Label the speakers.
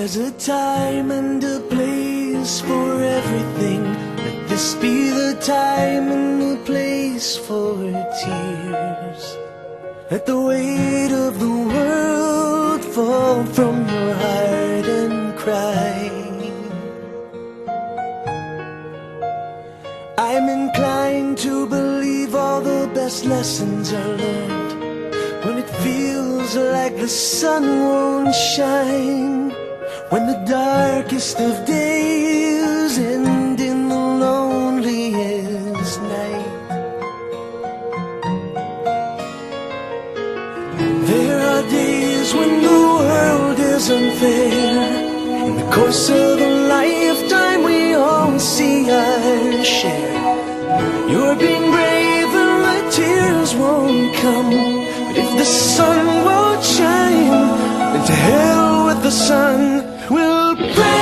Speaker 1: There's a time and a place for everything. Let this be the time and the place for tears. Let the weight of the world fall from your heart and cry. I'm inclined to believe all the best lessons are learned when it feels like the sun won't shine, when the darkest of days end in the loneliest night. There are days when the world is unfair. In the course of a lifetime we all see our share. You're being brave and the tears won't come, but if the sun won't shine, then to hell with the sun, we'll pray.